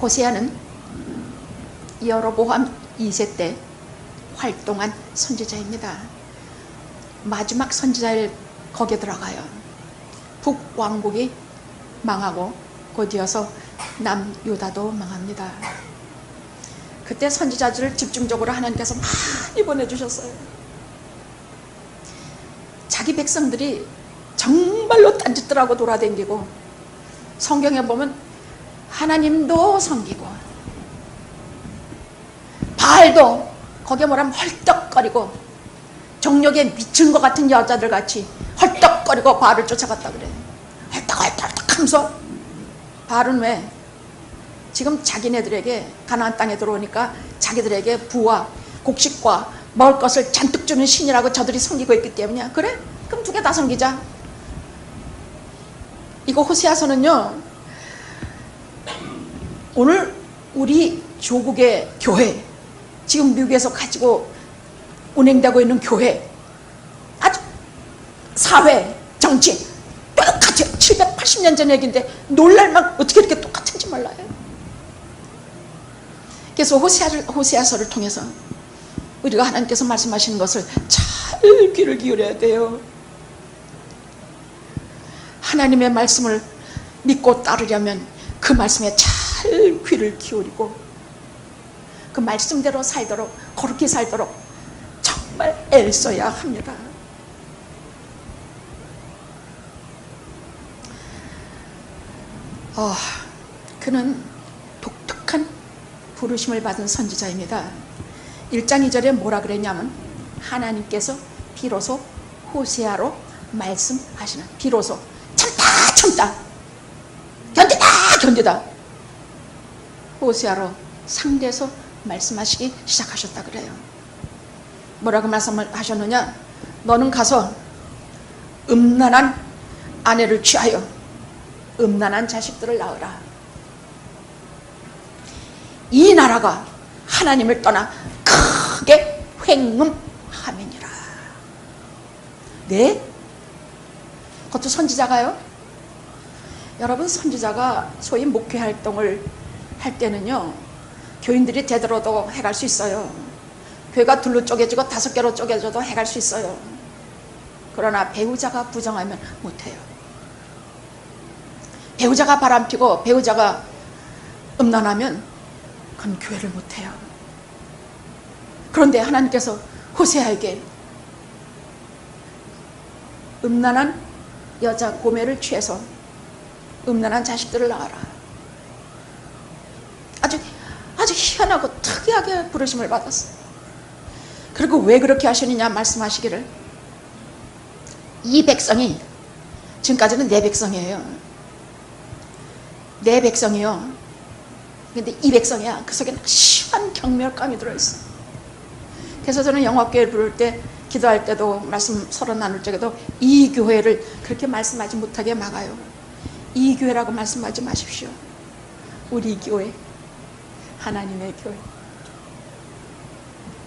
호세아는 여로보암 2세 때 활동한 선지자입니다. 마지막 선지자일 거기에 들어가요. 북왕국이 망하고 곧이어서 남유다도 망합니다. 그때 선지자들을 집중적으로 하나님께서 많이 보내주셨어요. 자기 백성들이 정말로 딴짓들하고 돌아다니고, 성경에 보면 하나님도 섬기고 바알도 거기에 뭐라면 헐떡거리고 정욕에 미친 것 같은 여자들 같이 헐떡거리고 바알을 쫓아갔다 그래요. 헐떡헐떡 하면서. 바알은 왜? 지금 자기네들에게 가나안 땅에 들어오니까 자기들에게 부와 곡식과 먹을 것을 잔뜩 주는 신이라고 저들이 섬기고 있기 때문이야. 그래? 그럼 두 개 다 섬기자. 이거 호세아서는요, 오늘 우리 조국의 교회, 지금 미국에서 가지고 운행되고 있는 교회, 아주 사회, 정치 똑같아요. 780년 전 얘기인데 놀랄만 어떻게 이렇게 똑같은지 몰라요. 그래서 호세아서를 통해서 우리가 하나님께서 말씀하시는 것을 잘 귀를 기울여야 돼요. 하나님의 말씀을 믿고 따르려면 그 말씀에 잘 귀를 기울이고 그 말씀대로 살도록, 거룩히 살도록 정말 애써야 합니다. 그는 독특한 부르심을 받은 선지자입니다. 1장 2절에 뭐라 그랬냐면, 하나님께서 비로소 호세아로 말씀하시는, 비로소 참다 견디다 호세아로 상대해서 말씀하시기 시작하셨다 그래요. 뭐라고 말씀을 하셨느냐? 너는 가서 음란한 아내를 취하여 음란한 자식들을 낳으라. 이 나라가 하나님을 떠나 크게 횡음하느니라. 네? 그것도 선지자가요? 여러분, 선지자가 소위 목회 활동을 할 때는요, 교인들이 제대로도 해갈 수 있어요. 교회가 둘로 쪼개지고 5개로 쪼개져도 해갈 수 있어요. 그러나 배우자가 부정하면 못해요. 배우자가 바람피고 배우자가 음란하면 그건 교회를 못해요. 그런데 하나님께서 호세아에게 음란한 여자 고매를 취해서 음란한 자식들을 낳아라. 아주 희한하고 특이하게 부르심을 받았어요. 그리고 왜 그렇게 하시느냐 말씀하시기를, 이 백성이, 지금까지는 내 백성이에요. 내 백성이요. 근데 이 백성이야. 그 속에 심한 경멸감이 들어있어. 그래서 저는 영화교회를 부를 때, 기도할 때도, 말씀 서로 나눌 적에도 이 교회를 그렇게 말씀하지 못하게 막아요. 이 교회라고 말씀하지 마십시오. 우리 교회, 하나님의 교회,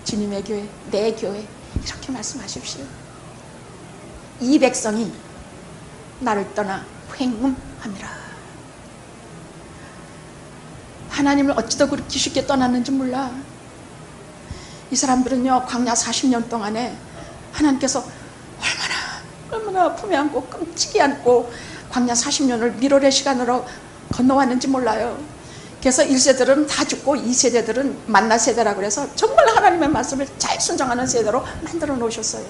주님의 교회, 내 교회, 이렇게 말씀하십시오. 이 백성이 나를 떠나 횡음함이라. 하나님을 어찌도 그렇게 쉽게 떠났는지 몰라. 이 사람들은요, 광야 40년 동안에 하나님께서 얼마나 품에 안고 끔찍이 안고 광야 40년을 밀월의 시간으로 건너왔는지 몰라요. 그래서 1세들은 다 죽고 2세대들은 만나 세대라고 그래서 정말 하나님의 말씀을 잘 순종하는 세대로 만들어 놓으셨어요.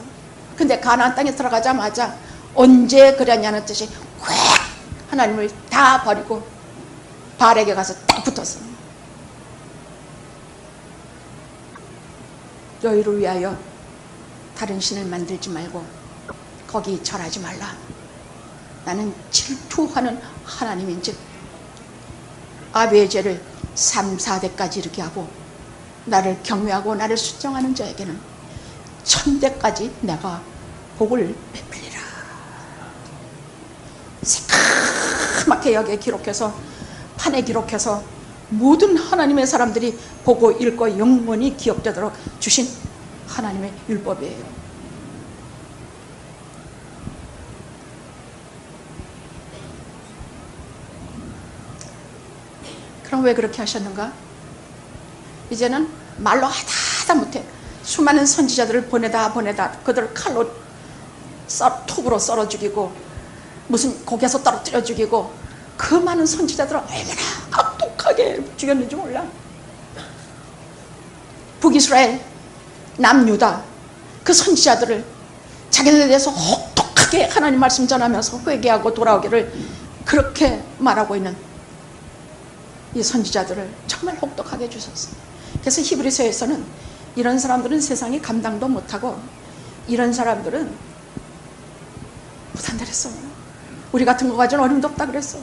근데 가나안 땅에 들어가자마자 언제 그랬냐는 뜻이 콱 하나님을 다 버리고 바알에게 가서 딱 붙었어요. 너희를 위하여 다른 신을 만들지 말고 거기 절하지 말라. 나는 질투하는 하나님인즉 아비의 죄를 3, 4대까지 이렇게 하고 나를 경외하고 나를 순종하는 자에게는 1000대까지 내가 복을 베풀리라. 새까맣게 여기에 기록해서, 판에 기록해서 모든 하나님의 사람들이 보고 읽고 영원히 기억되도록 주신 하나님의 율법이에요. 그럼 왜 그렇게 하셨는가? 이제는 말로 하다 못해 수많은 선지자들을 보내다 그들을 칼로 톱으로 썰어 죽이고 무슨 고개에서 떨어뜨려 죽이고 그 많은 선지자들을 얼마나 악독하게 죽였는지 몰라. 북이스라엘, 남유다 그 선지자들을 자기들에 대해서 혹독하게 하나님 말씀 전하면서 회개하고 돌아오기를 그렇게 말하고 있는 이 선지자들을 정말 혹독하게 주셨어요. 그래서 히브리서에서는 이런 사람들은 세상이 감당도 못하고 이런 사람들은 못한다 그랬어. 우리 같은 거 가지고는 어림도 없다 그랬어.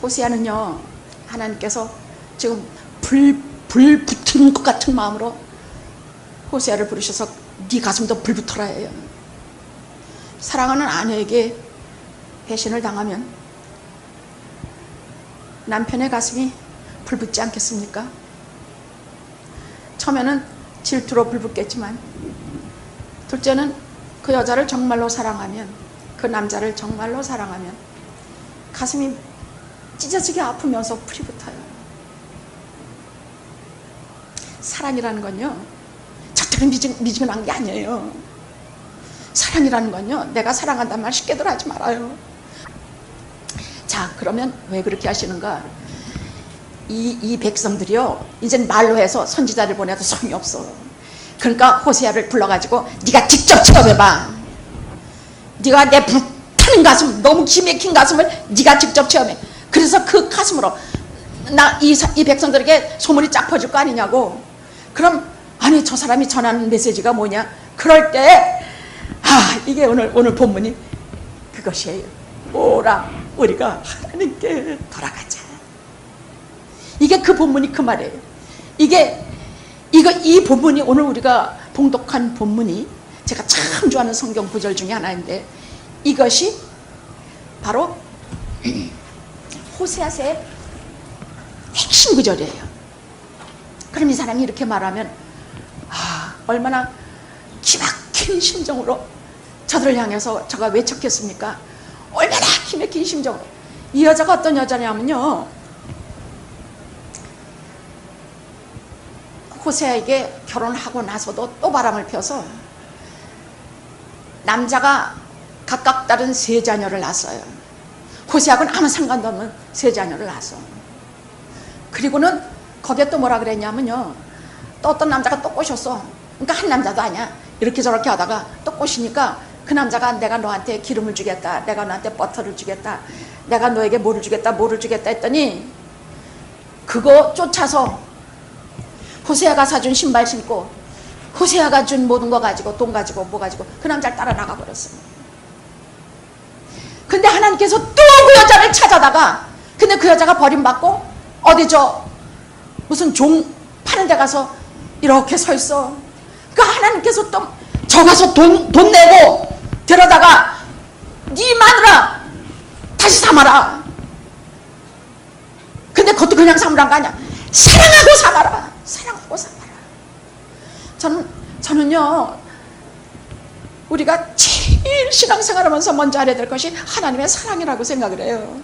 호세아는요, 하나님께서 지금 불 붙은 것 같은 마음으로 호세아를 부르셔서 네 가슴도 불 붙어라 해요. 사랑하는 아내에게 배신을 당하면 남편의 가슴이 불붙지 않겠습니까? 처음에는 질투로 불붙겠지만 둘째는 그 여자를 정말로 사랑하면, 그 남자를 정말로 사랑하면 가슴이 찢어지게 아프면서 불이 붙어요. 사랑이라는 건요 저쪽에 미지근한 게 아니에요. 사랑이라는 건요 내가 사랑한다는 말 쉽게들 하지 말아요. 자, 그러면 왜 그렇게 하시는가? 이 백성들이요 이젠 말로 해서 선지자를 보내도 소용이 없어. 그러니까 호세아를 불러가지고 네가 직접 체험해봐. 네가 내 불타는 가슴, 너무 기맥힌 가슴을 네가 직접 체험해. 그래서 그 가슴으로 이 백성들에게 소문이 쫙 퍼질 거 아니냐고. 그럼 아니 저 사람이 전하는 메시지가 뭐냐? 그럴 때 이게 오늘 본문이 그것이에요. 오라 우리가 하나님께 돌아가자. 이게 그 본문이 그 말이에요. 이 본문이 오늘 우리가 봉독한 본문이 제가 참 좋아하는 성경 구절 중에 하나인데 이것이 바로 호세아서의 핵심 구절이에요. 그럼 이 사람이 이렇게 말하면 얼마나 기막힌 심정으로 저들을 향해서 저가 외쳤겠습니까? 얼마나 기막힌 심정으로. 이 여자가 어떤 여자냐면요 호세아에게 결혼하고 나서도 또 바람을 펴서 남자가 각각 다른 세 자녀를 낳았어요. 호세아하고는 아무 상관도 없는 세 자녀를 낳았어. 그리고는 거기에 또 뭐라 그랬냐면요 또 어떤 남자가 또 꼬셨어. 그러니까 한 남자도 아니야. 이렇게 저렇게 하다가 또 꼬시니까 그 남자가 내가 너한테 기름을 주겠다, 내가 너한테 버터를 주겠다, 내가 너에게 뭐를 주겠다 했더니 그거 쫓아서 호세아가 사준 신발 신고 호세아가 준 모든 거 가지고 돈 가지고 뭐 가지고 그 남자를 따라 나가 버렸어요. 근데 하나님께서 또 그 여자를 찾아다가 근데 그 여자가 버림받고 어디 무슨 종 파는 데 가서 이렇게 서 있어. 그러니까 하나님께서 또 저 가서 돈 내고 데려다가 네 마누라 다시 삼아라. 근데 그것도 그냥 삼으란 거 아니야. 사랑하고 삼아라. 사랑하고 삼아라. 저는요 우리가 제일 신앙생활하면서 먼저 알아야 될 것이 하나님의 사랑이라고 생각을 해요.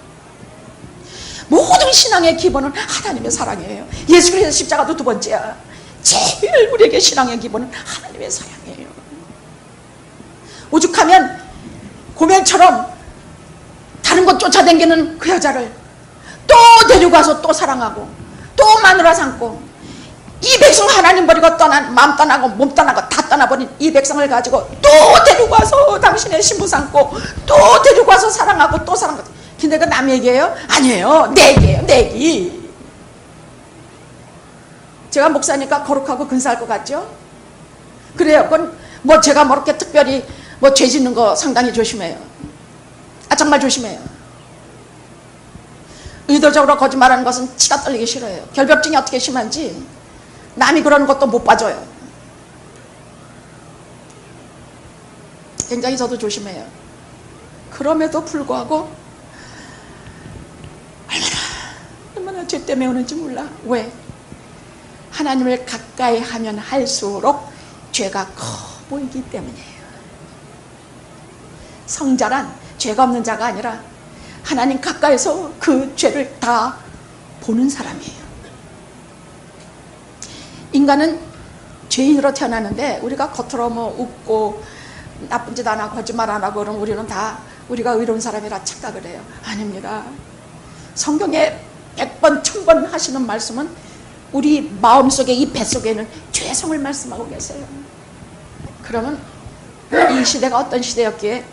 모든 신앙의 기본은 하나님의 사랑이에요. 예수 그리스도의 십자가도 두 번째야. 제일 우리에게 신앙의 기본은 하나님의 사랑이에요. 오죽하면 고멜처럼 다른 곳 쫓아다니는 그 여자를 또 데리고 와서 또 사랑하고 또 마누라 삼고 이 백성 하나님 버리고 마음 떠나고 몸 떠나고 다 떠나버린 이 백성을 가지고 또 데리고 와서 당신의 신부 삼고 또 데리고 와서 사랑하고 또 사랑하고. 근데 그 남의 얘기예요? 아니에요. 내 얘기예요. 내 얘기. 제가 목사니까 거룩하고 근사할 것 같죠? 그래요. 그건 뭐 제가 뭐 이렇게 특별히 뭐 죄 짓는 거 상당히 조심해요. 정말 조심해요. 의도적으로 거짓말하는 것은 치가 떨리기 싫어요. 결벽증이 어떻게 심한지 남이 그러는 것도 못 봐줘요. 굉장히 저도 조심해요. 그럼에도 불구하고 얼마나 죄 때문에 오는지 몰라. 왜? 하나님을 가까이 하면 할수록 죄가 커 보이기 때문이에요. 성자란 죄가 없는 자가 아니라 하나님 가까이서 그 죄를 다 보는 사람이에요. 인간은 죄인으로 태어나는데 우리가 겉으로 뭐 웃고 나쁜 짓 안 하고 거짓말 안 하고 그러면 우리는 다 우리가 의로운 사람이라 착각을 해요. 아닙니다. 성경에 100번 1000번 하시는 말씀은 우리 마음속에 이 뱃속에는 죄성을 말씀하고 계세요. 그러면 이 시대가 어떤 시대였기에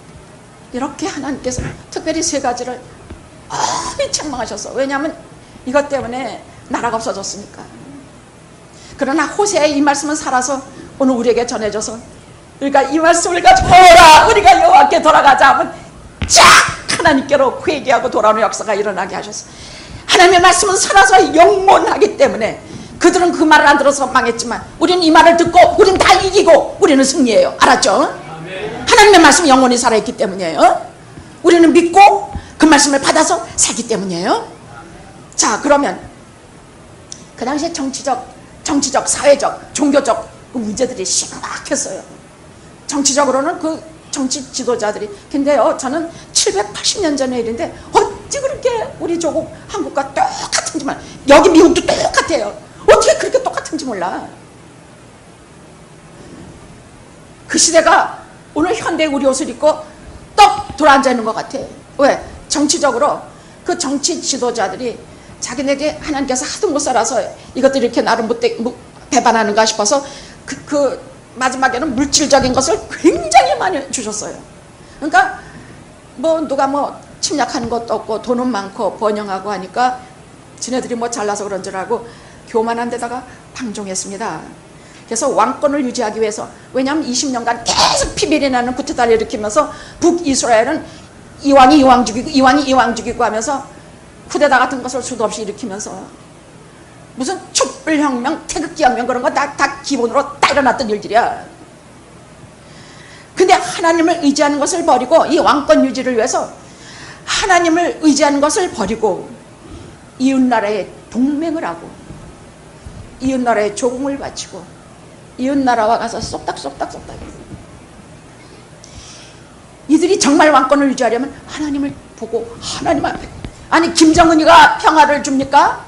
이렇게 하나님께서 특별히 세 가지를 어이 책망하셔서, 왜냐하면 이것 때문에 나라가 없어졌으니까. 그러나 호세의 이 말씀은 살아서 오늘 우리에게 전해져서 우리가 이 말씀을 가지고 오라 우리가 여호와께 돌아가자 하면 쫙 하나님께로 회개하고 돌아오는 역사가 일어나게 하셨어요. 하나님의 말씀은 살아서 영원하기 때문에 그들은 그 말을 안 들어서 망했지만 우리는 이 말을 듣고 우리는 다 이기고 우리는 승리해요. 알았죠? 하나님의 말씀이 영원히 살아있기 때문이에요. 우리는 믿고 그 말씀을 받아서 살기 때문이에요. 자, 그러면 그 당시에 정치적, 사회적, 종교적 그 문제들이 심각했어요. 정치적으로는 그 정치 지도자들이, 근데요 저는 780년 전의 일인데 어찌 그렇게 우리 조국 한국과 똑같은지 몰라. 여기 미국도 똑같아요. 어떻게 그렇게 똑같은지 몰라. 그 시대가 오늘 현대 우리 옷을 입고 떡 돌아앉아 있는 것 같아. 왜? 정치적으로 그 정치 지도자들이 자기네들이 하나님께서 하도 못 살아서 이것들이 이렇게 나를 배반하는가 싶어서 그 마지막에는 물질적인 것을 굉장히 많이 주셨어요. 그러니까 뭐 누가 뭐 침략하는 것도 없고 돈은 많고 번영하고 하니까 지네들이 뭐 잘나서 그런 줄 알고 교만한 데다가 방종했습니다. 그래서 왕권을 유지하기 위해서, 왜냐하면 20년간 계속 피비리 나는 구테타를 일으키면서 북이스라엘은 이 왕이 이 왕 죽이고 이 왕이 이 왕 죽이고 하면서 쿠데타 같은 것을 수도 없이 일으키면서 무슨 촛불혁명, 태극기혁명 그런 거 다 기본으로 다 일어났던 일들이야. 근데 하나님을 의지하는 것을 버리고, 이 왕권 유지를 위해서 하나님을 의지하는 것을 버리고 이웃나라에 동맹을 하고 이웃나라에 조공을 바치고 이웃나라와 가서 쏙닥 이들이 정말 왕권을 유지하려면 하나님을 보고 하나님 앞에, 아니 김정은이가 평화를 줍니까?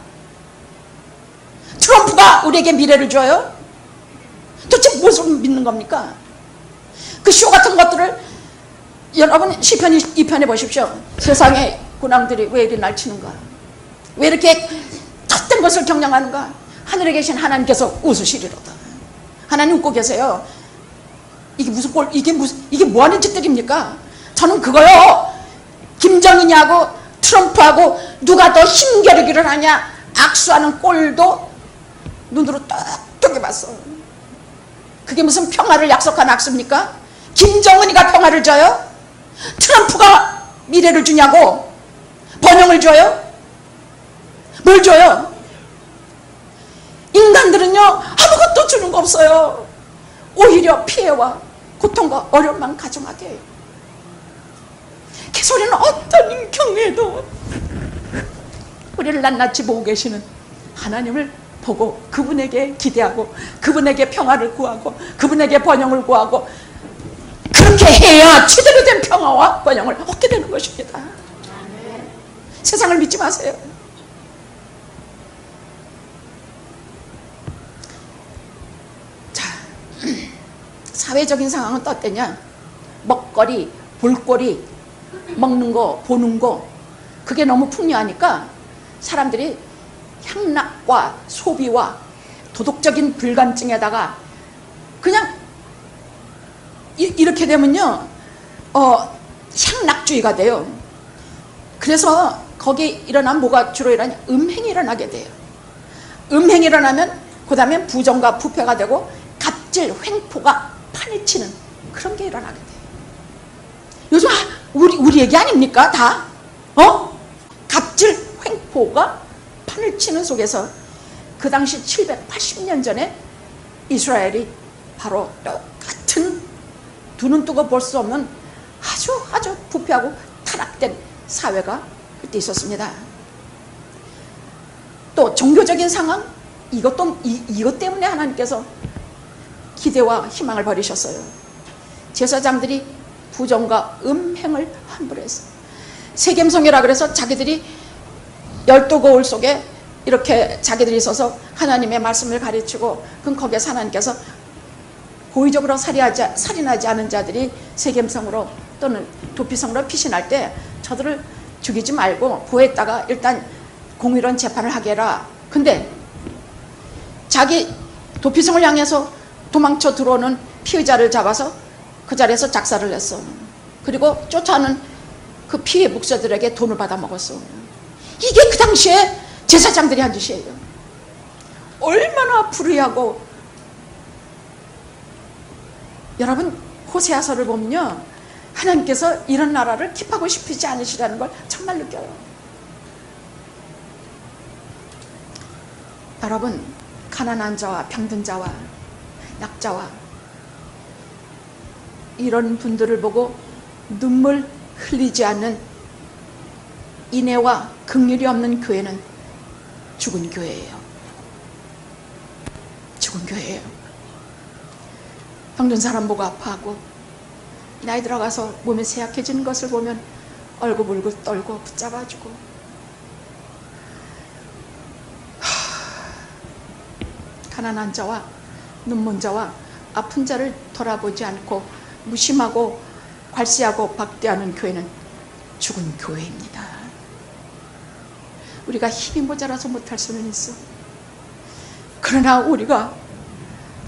트럼프가 우리에게 미래를 줘요? 도대체 무엇을 믿는 겁니까? 그 쇼 같은 것들을 여러분 시편 2편에 보십시오. 세상의 군왕들이 왜 이리 날치는가? 왜 이렇게 헛된 것을 경영하는가? 하늘에 계신 하나님께서 웃으시리로다. 하나님 웃고 계세요. 이게 무슨 꼴, 이게 뭐 하는 짓들입니까? 저는 그거요, 김정은이하고 트럼프하고 누가 더 힘겨루기를 하냐 악수하는 꼴도 눈으로 똑똑히 봤어. 그게 무슨 평화를 약속한 악수입니까? 김정은이가 평화를 줘요? 트럼프가 미래를 주냐고? 번영을 줘요? 뭘 줘요? 인간들은요 아무것도 주는 거 없어요. 오히려 피해와 고통과 어려움만 가져가게 해요. 개소리는 어떤 경우에도 우리를 낱낱이 보고 계시는 하나님을 보고 그분에게 기대하고 그분에게 평화를 구하고 그분에게 번영을 구하고, 그렇게 해야 제대로 된 평화와 번영을 얻게 되는 것입니다. 세상을 믿지 마세요. 자, 사회적인 상황은 또 어땠냐? 먹거리, 볼거리, 먹는 거, 보는 거, 그게 너무 풍요하니까 사람들이 향락과 소비와 도덕적인 불감증에다가 그냥 이렇게 되면요 향락주의가 돼요. 그래서 거기 일어나면 뭐가 주로 일어나냐? 음행이 일어나게 돼요. 음행이 일어나면 그 다음에 부정과 부패가 되고 갑질, 횡포가 판을 치는 그런 게 일어나게 돼요. 요즘 우리 얘기 아닙니까? 다 갑질, 횡포가 판을 치는 속에서 그 당시 780년 전에 이스라엘이 바로 똑같은 두 눈 뜨고 볼 수 없는 아주 부패하고 타락된 사회가 그때 있었습니다. 또 종교적인 상황, 이것 때문에 하나님께서 기대와 희망을 버리셨어요. 제사장들이 부정과 음행을 함부로 했어. 세겜성이라 그래서 자기들이 12거울 속에 이렇게 자기들이 있어서 하나님의 말씀을 가르치고, 그럼 거기에서 하나님께서 고의적으로 살인하지 않은 자들이 세겜성으로 또는 도피성으로 피신할 때 저들을 죽이지 말고 보호했다가 일단 공의로운 재판을 하게 해라. 근데 자기 도피성을 향해서 도망쳐 들어오는 피의자를 잡아서 그 자리에서 작살을 냈어. 그리고 쫓아오는 그 피해 목사들에게 돈을 받아 먹었어. 이게 그 당시에 제사장들이 한 짓이에요. 얼마나 불의하고. 여러분, 호세아서를 보면요, 하나님께서 이런 나라를 킵하고 싶으지 않으시라는 걸 정말 느껴요. 여러분, 가난한 자와 병든 자와 약자와 이런 분들을 보고 눈물 흘리지 않는 인애와 긍휼이 없는 교회는 죽은 교회예요. 죽은 교회예요. 병든 사람 보고 아파하고 나이 들어가서 몸이 쇠약해지는 것을 보면 얼굴불글 떨고 붙잡아주고, 가난한 자와 눈먼 자와 아픈 자를 돌아보지 않고 무심하고 괄시하고 박대하는 교회는 죽은 교회입니다. 우리가 힘이 모자라서 못할 수는 있어. 그러나 우리가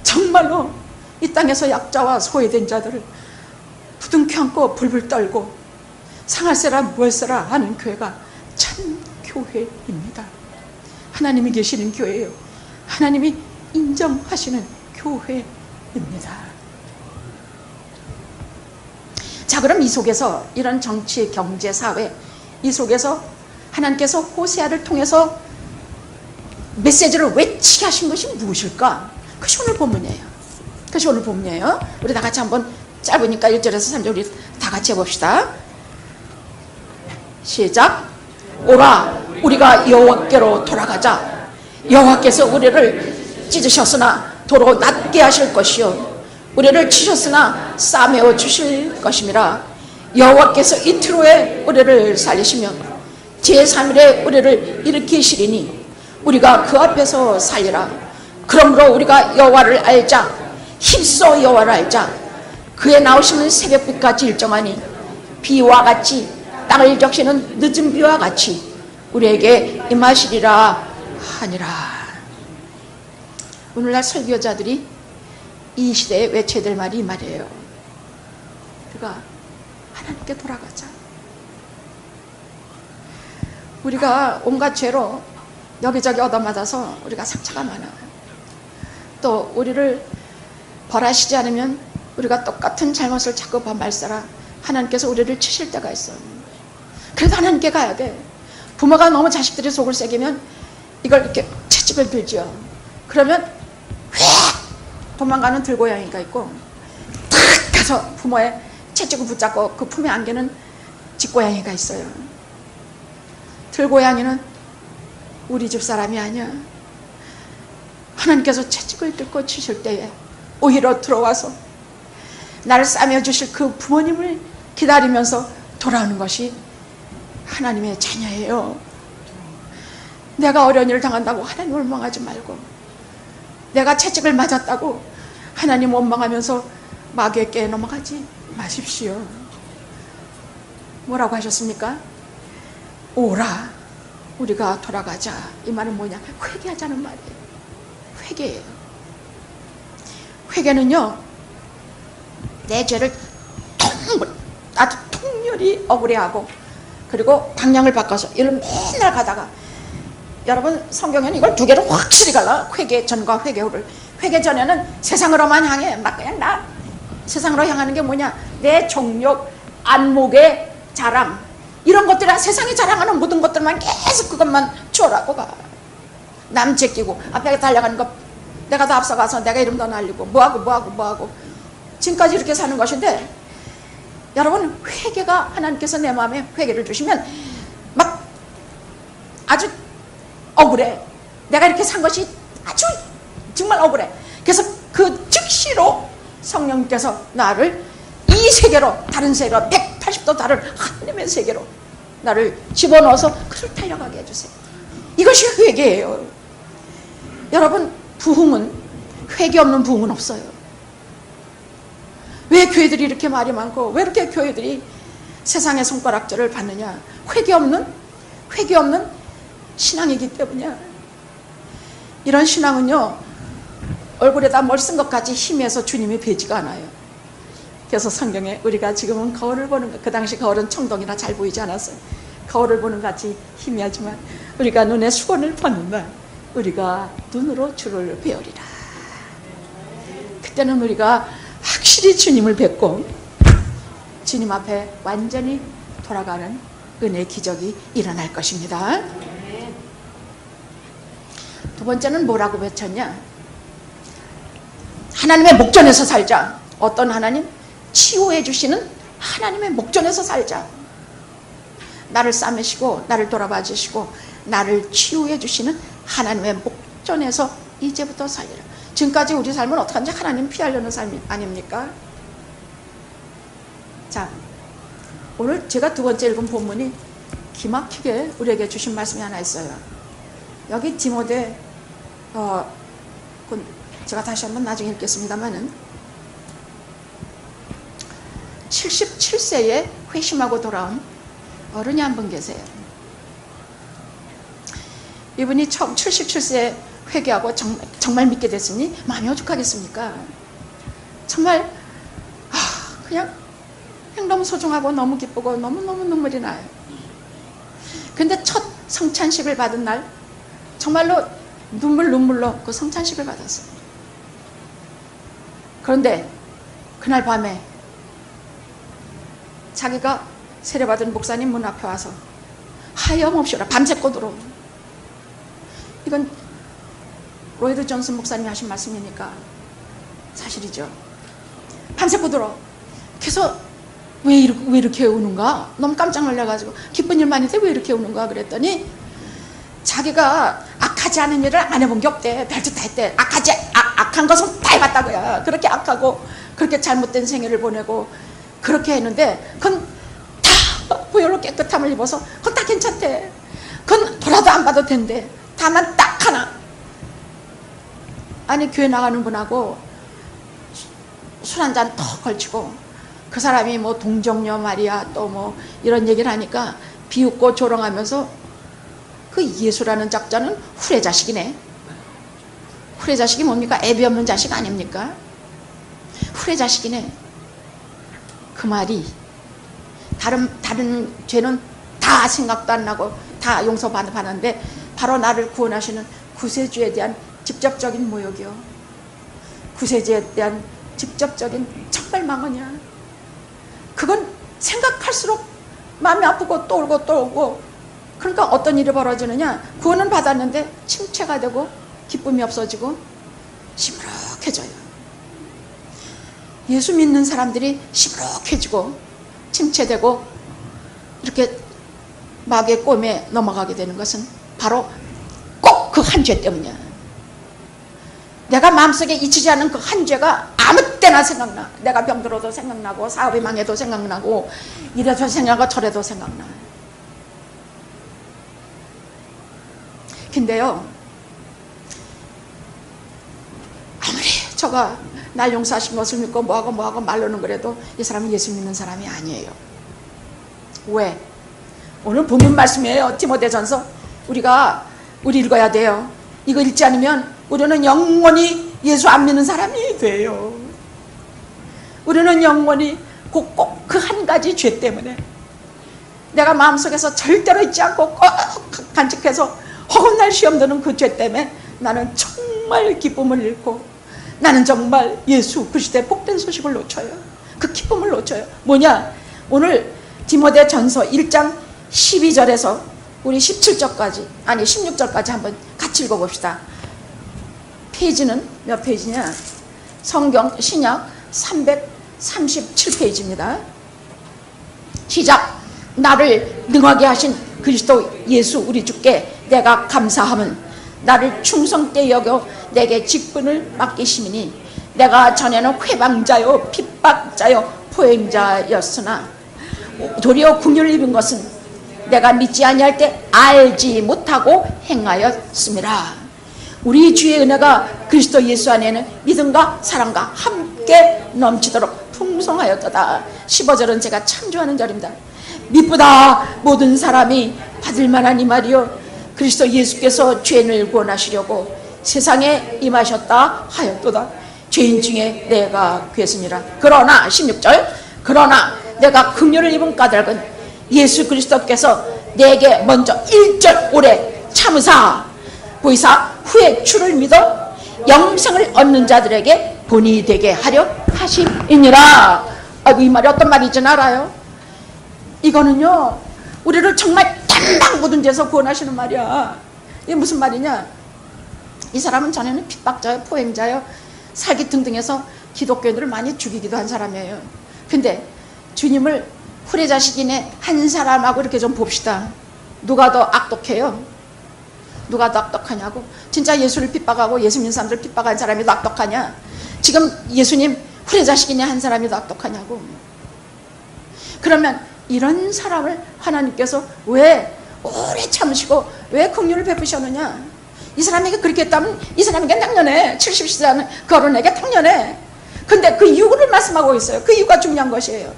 정말로 이 땅에서 약자와 소외된 자들을 부둥켜 안고 불불 떨고 상할세라 무엇세라 하는 교회가 참 교회입니다. 하나님이 계시는 교회예요. 하나님이 인정하시는 교회입니다. 자, 그럼 이 속에서 이런 정치, 경제, 사회, 이 속에서 하나님께서 호세아를 통해서 메시지를 외치게 하신 것이 무엇일까? 그것이 오늘 본문이에요. 그것이 오늘 본문이에요. 우리 다 같이 한번 짧으니까 1절에서 3절 우리 다 같이 해봅시다. 시작. 오라, 우리가 여호와께로 돌아가자. 여호와께서 우리를 찢으셨으나 도로 낫게 하실 것이요, 우리를 치셨으나 싸매어 주실 것임이라. 여호와께서 이틀 후에 우리를 살리시며 제3일에 우리를 일으키시리니 우리가 그 앞에서 살리라. 그러므로 우리가 여호와를 알자. 힘써 여호와를 알자. 그의 나오시는 새벽빛같이 일정하니 비와 같이 땅을 적시는 늦은 비와 같이 우리에게 임하시리라 하니라. 오늘날 설교자들이 이 시대에 외쳐야 될 말이 이 말이에요. 우리가 하나님께 돌아가자. 우리가 온갖 죄로 여기저기 얻어맞아서 우리가 상처가 많아요. 또 우리를 벌하시지 않으면 우리가 똑같은 잘못을 자꾸 반발하라 하나님께서 우리를 치실 때가 있어요. 그래도 하나님께 가야 돼. 부모가 너무 자식들이 속을 새기면 이걸 이렇게 채찍을 들죠. 그러면 휙 도망가는 들고양이가 있고 탁 가서 부모의 채찍을 붙잡고 그 품에 안기는 집고양이가 있어요. 들고양이는 우리 집 사람이 아니야. 하나님께서 채찍을 들고 치실 때에 오히려 들어와서 나를 싸매어 주실 그 부모님을 기다리면서 돌아오는 것이 하나님의 자녀예요. 내가 어려운 일을 당한다고 하나님 원망하지 말고, 내가 채찍을 맞았다고 하나님 원망하면서 마귀의 깨에 넘어가지 마십시오. 뭐라고 하셨습니까? 오라, 우리가 돌아가자. 이 말은 뭐냐? 회개하자는 말이에요. 회개예요. 회개는요, 내 죄를 아주 통렬히 억울해하고, 그리고 방향을 바꿔서 이를 맨날 가다가, 여러분 성경에는 이걸 두 개로 확실히 갈라. 회개 전과 회개 후를. 회개 전에는 세상으로만 향해 막 그냥 나 세상으로 향하는 게 뭐냐? 내 종욕, 안목의 자랑, 이런 것들이 세상이 자랑하는 모든 것들만 계속 그것만 추월하고 가. 남 제끼고 앞에 달려가는 거 내가 다 앞서가서 내가 이름 더 날리고 뭐하고 지금까지 이렇게 사는 것인데, 여러분 회개가, 하나님께서 내 마음에 회개를 주시면 막 아주 억울해. 내가 이렇게 산 것이 아주 정말 억울해. 그래서 그 즉시로 성령께서 나를 이 이 세계로, 다른 세계로 180도 다른 하나님의 세계로 나를 집어넣어서 그를 달려가게 해주세요. 이것이 회개예요. 여러분, 부흥은, 회개 없는 부흥은 없어요. 왜 교회들이 이렇게 말이 많고 왜 이렇게 교회들이 세상의 손가락질을 받느냐? 회개 없는 신앙이기 때문이야. 이런 신앙은요, 얼굴에다 뭘 쓴 것 같이 희미해서 주님이 뵈지가 않아요. 그래서 성경에 우리가 지금은 거울을 보는 것, 그 당시 거울은 청동이라 잘 보이지 않았어요. 거울을 보는 것 같이 희미하지만 우리가 눈에 수건을 벗는 날 우리가 눈으로 주를 배우리라. 그때는 우리가 확실히 주님을 뵙고 주님 앞에 완전히 돌아가는 은혜의 기적이 일어날 것입니다. 두 번째는 뭐라고 외쳤냐? 하나님의 목전에서 살자. 어떤 하나님? 치유해 주시는 하나님의 목전에서 살자. 나를 싸매시고 나를 돌아봐 주시고 나를 치유해 주시는 하나님의 목전에서 이제부터 살리라. 지금까지 우리 삶은 어떡한지 하나님 피하려는 삶 아닙니까? 자, 오늘 제가 두 번째 읽은 본문이 기막히게 우리에게 주신 말씀이 하나 있어요. 여기 디모데, 제가 다시 한번 나중에 읽겠습니다만은 77세에 회심하고 돌아온 어른이 한 분 계세요. 이분이 처음 77세에 회개하고 정말 믿게 됐으니 마음이 오죽하겠습니까? 정말 그냥 너무 소중하고 너무 기쁘고 너무너무 눈물이 나요. 근데 첫 성찬식을 받은 날 정말로 눈물로 그 성찬식을 받았어요. 그런데 그날 밤에 자기가 세례받은 목사님 문 앞에 와서 하염없이 오라, 밤새고 들어오는, 이건 로이드 존슨 목사님이 하신 말씀이니까 사실이죠. 밤새고 들어. 그래서 왜 이렇게 우는가? 너무 깜짝 놀라가지고 기쁜 일만 있는데 왜 이렇게 우는가? 그랬더니 자기가 악하지 않은 일을 안 해본 게 없대. 별짓 다 했대. 악한 것은 다 해봤다고요. 그렇게 악하고 그렇게 잘못된 생애를 보내고 그렇게 했는데 그건 다 보혈로 깨끗함을 입어서 그건 다 괜찮대. 그건 돌아도 안 봐도 된대. 다만 딱 하나, 아니 교회 나가는 분하고 술 한 잔 더 걸치고 그 사람이 뭐 동정녀 말이야 또 뭐 이런 얘기를 하니까 비웃고 조롱하면서 그 예수라는 작자는 후레자식이네. 후레자식이 뭡니까? 애비 없는 자식 아닙니까? 후레자식이네. 그 말이 다른 죄는 다 생각도 안 나고 다 용서받았는데 바로 나를 구원하시는 구세주에 대한 직접적인 모욕이요. 구세주에 대한 직접적인 정말망언이야. 그건 생각할수록 마음이 아프고 또 울고 또 울고. 그러니까 어떤 일이 벌어지느냐? 구원은 받았는데 침체가 되고 기쁨이 없어지고 시무룩해져요. 예수 믿는 사람들이 시무룩해지고 침체되고 이렇게 마귀의 꼼에 넘어가게 되는 것은 바로 꼭 그 한 죄 때문이야. 내가 마음속에 잊히지 않은 그 한 죄가 아무 때나 생각나. 내가 병들어도 생각나고 사업이 망해도 생각나고 이래도 생각나고 저래도 생각나. 근데요, 아무리 저가 날 용서하신 것을 믿고 뭐하고 말로는 그래도 이 사람은 예수 믿는 사람이 아니에요. 왜? 오늘 본문 말씀이에요. 디모데전서 우리 읽어야 돼요. 이거 읽지 않으면 우리는 영원히 예수 안 믿는 사람이 돼요. 우리는 영원히 꼭 그 한 가지 죄 때문에 내가 마음속에서 절대로 잊지 않고 꼭 간직해서 허겁날 시험 드는 그 죄 때문에 나는 정말 기쁨을 잃고 나는 정말 예수 그리스도의 복된 소식을 놓쳐요. 그 기쁨을 놓쳐요. 뭐냐? 오늘 디모데 전서 1장 12절에서 우리 17절까지 아니 16절까지 한번 같이 읽어봅시다. 페이지는 몇 페이지냐? 성경 신약 337페이지입니다. 시작. 나를 능하게 하신 그리스도 예수 우리 주께 내가 감사함은 나를 충성되이 여겨 내게 직분을 맡기심이니 내가 전에는 회방자요 핍박자요 포행자였으나 도리어 긍휼을 입은 것은 내가 믿지 아니할 때 알지 못하고 행하였습니다. 우리 주의 은혜가 그리스도 예수 안에는 믿음과 사랑과 함께 넘치도록 풍성하였도다. 15절은 제가 참 좋아하는 절입니다. 미쁘다 모든 사람이 받을 만한 이 말이요 그리스도 예수께서 죄인을 구원하시려고 세상에 임하셨다 하였도다. 죄인 중에 내가 괴습니다. 그러나 16절 그러나 내가 긍휼을 입은 까닭은 예수 그리스도께서 내게 먼저 1절 오래 참으사 보이사 후에 주를 믿어 영생을 얻는 자들에게 본이 되게 하려 하심이니라. 아이고, 이 말이 어떤 말인지 알아요? 이거는요 우리를 정말 단방 묻은 데서 구원하시는 말이야. 이게 무슨 말이냐, 이 사람은 전에는 핍박자요 포행자요 사기 등등해서 기독교인들을 많이 죽이기도 한 사람이에요. 근데 주님을 후레자식인의 한 사람하고 이렇게 좀 봅시다. 누가 더 악독해요? 누가 더 악독하냐고. 진짜 예수를 핍박하고 예수 믿는 사람들 핍박한 사람이 더 악독하냐? 지금 예수님 후레자식인의 한 사람이 더 악독하냐고. 그러면 이런 사람을 하나님께서 왜 오래 참으시고 왜 긍휼을 베푸셨느냐? 이 사람에게 그렇게 했다면 이 사람에게 당연해. 70세라는 그 어른에게 당연해. 근데 그 이유를 말씀하고 있어요. 그 이유가 중요한 것이에요.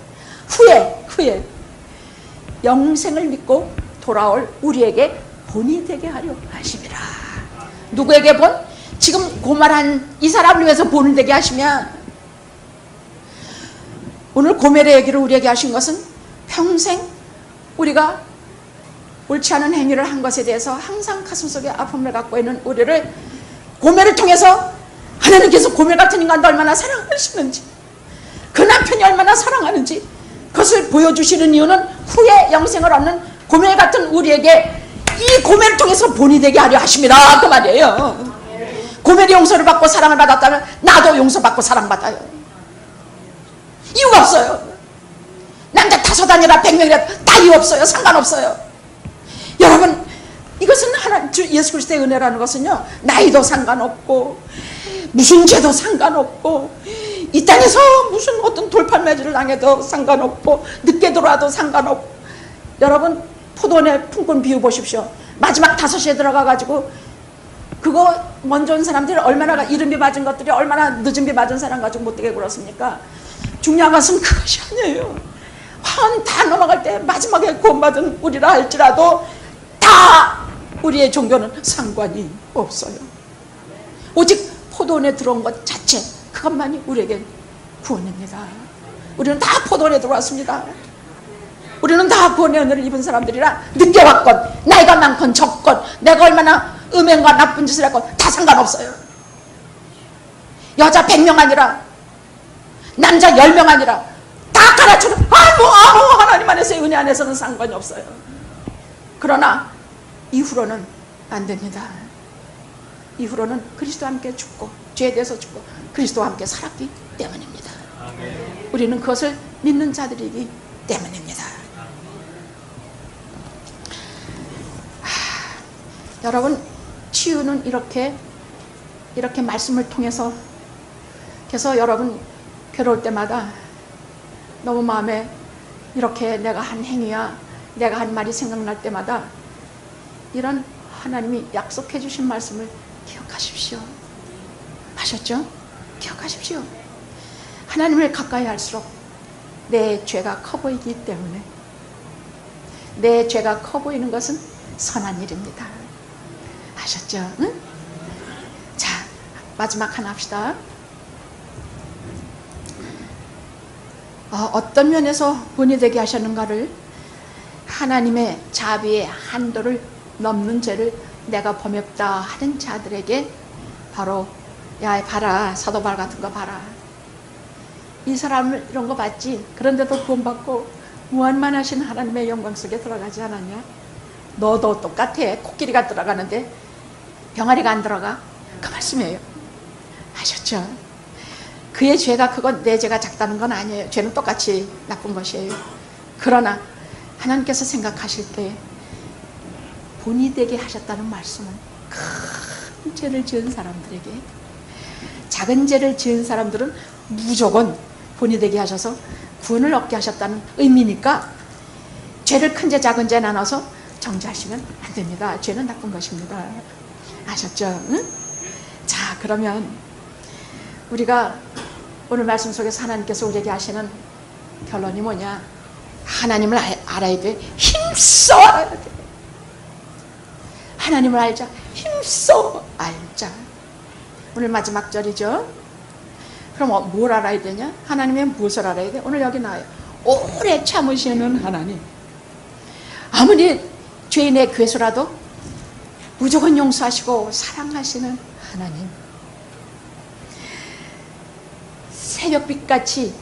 후에 영생을 믿고 돌아올 우리에게 본이 되게 하려 하심이라. 누구에게 본? 지금 고말한 이 사람을 위해서 본을 되게 하시면, 오늘 고멜의 얘기를 우리에게 하신 것은 평생 우리가 옳지 않은 행위를 한 것에 대해서 항상 가슴속에 아픔을 갖고 있는 우리를 고멜을 통해서 하나님께서 고멜 같은 인간도 얼마나 사랑하시는지, 그 남편이 얼마나 사랑하는지 그것을 보여주시는 이유는 후에 영생을 얻는 고멜 같은 우리에게 이 고멜을 통해서 본이 되게 하려 하십니다. 그 말이에요. 고멜이 용서를 받고 사랑을 받았다면 나도 용서받고 사랑받아요. 이유가 없어요. 남자 5 아니라 100명이라도 다 이유 없어요. 상관없어요. 여러분, 이것은 하나님 주 예수 그리스도의 은혜라는 것은요 나이도 상관없고 무슨 죄도 상관없고 이 땅에서 무슨 어떤 돌팔매질을 당해도 상관없고 늦게 들어와도 상관없고. 여러분, 포도원에 품꾼 비유 보십시오. 마지막 5시에 들어가가지고 그거 먼저 온 사람들이 얼마나 이른 비 맞은 것들이 얼마나 늦은 비 맞은 사람 가지고 못되게 굴었습니까? 중요한 것은 그것이 아니에요. 환 다 넘어갈 때 마지막에 구원받은 우리라 할지라도 다 우리의 종교는 상관이 없어요. 오직 포도원에 들어온 것 자체, 그것만이 우리에게 구원입니다. 우리는 다 포도원에 들어왔습니다. 우리는 다 구원의 은혜를 입은 사람들이라 늦게 왔건 나이가 많건 적건 내가 얼마나 음행과 나쁜 짓을 했건 다 상관없어요. 여자 100명 아니라 남자 10명 아니라 다 갈아쳐도 아무 하나님 안에서의 은혜 안에서는 상관이 없어요. 그러나 이후로는 안 됩니다. 이후로는 그리스도와 함께 죽고 죄에 대해서 죽고 그리스도와 함께 살았기 때문입니다. 우리는 그것을 믿는 자들이기 때문입니다. 여러분, 치유는 이렇게 말씀을 통해서, 그래서 여러분 괴로울 때마다 너무 마음에 이렇게 내가 한 행위야 내가 한 말이 생각날 때마다 이런 하나님이 약속해 주신 말씀을 기억하십시오. 하셨죠? 기억하십시오. 하나님을 가까이 할수록 내 죄가 커 보이기 때문에, 내 죄가 커 보이는 것은 선한 일입니다. 아셨죠? 응? 자, 마지막 하나 합시다. 어떤 면에서 본이 되게 하셨는가를, 하나님의 자비의 한도를 넘는 죄를 내가 범했다 하는 자들에게 바로, 야 봐라, 사도 바울 같은 거 봐라, 이 사람을 이런 거 봤지? 그런데도 구원받고 무한만하신 하나님의 영광 속에 들어가지 않았냐? 너도 똑같아. 코끼리가 들어가는데 병아리가 안 들어가. 그 말씀이에요. 아셨죠? 그의 죄가 크고 내 죄가 작다는 건 아니에요. 죄는 똑같이 나쁜 것이에요. 그러나 하나님께서 생각하실 때 본이 되게 하셨다는 말씀은 큰 죄를 지은 사람들에게, 작은 죄를 지은 사람들은 무조건 본이 되게 하셔서 구원을 얻게 하셨다는 의미니까 죄를 큰 죄 작은 죄 나눠서 정죄하시면 안 됩니다. 죄는 나쁜 것입니다. 아셨죠? 응? 자, 그러면 우리가 오늘 말씀 속에서 하나님께서 우리에게 하시는 결론이 뭐냐? 하나님을 알아야 돼. 힘써 알아야 돼. 하나님을 알자. 힘써 알자. 오늘 마지막 절이죠. 그럼 뭘 알아야 되냐? 하나님의 무엇을 알아야 돼? 오늘 여기 나와요. 오래 참으시는 하나님. 아무리 죄인의 괴수라도 무조건 용서하시고 사랑하시는 하나님. 새벽빛같이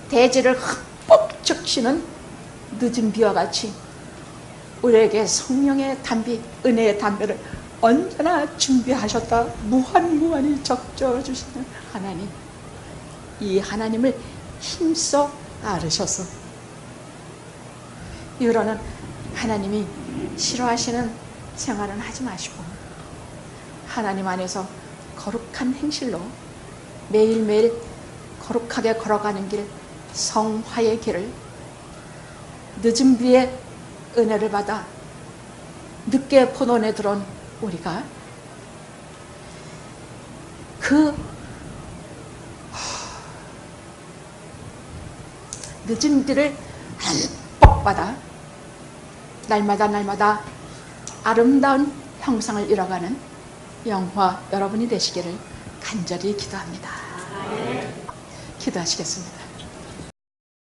대지를 흠뻑 적시는 늦은 비와 같이 우리에게 성령의 담비, 은혜의 담배를 언제나 준비하셨다 무한무한히 적셔 주시는 하나님. 이 하나님을 힘써 알으셔서 이후로는 하나님이 싫어하시는 생활은 하지 마시고 하나님 안에서 거룩한 행실로 매일매일 거룩하게 걸어가는 길, 성화의 길을 늦은 비에 은혜를 받아 늦게 포도원에 들어온 우리가 그 늦은 비를 흠뻑 받아 날마다 아름다운 형상을 이뤄가는 영화 여러분이 되시기를 간절히 기도합니다. 기도하시겠습니다.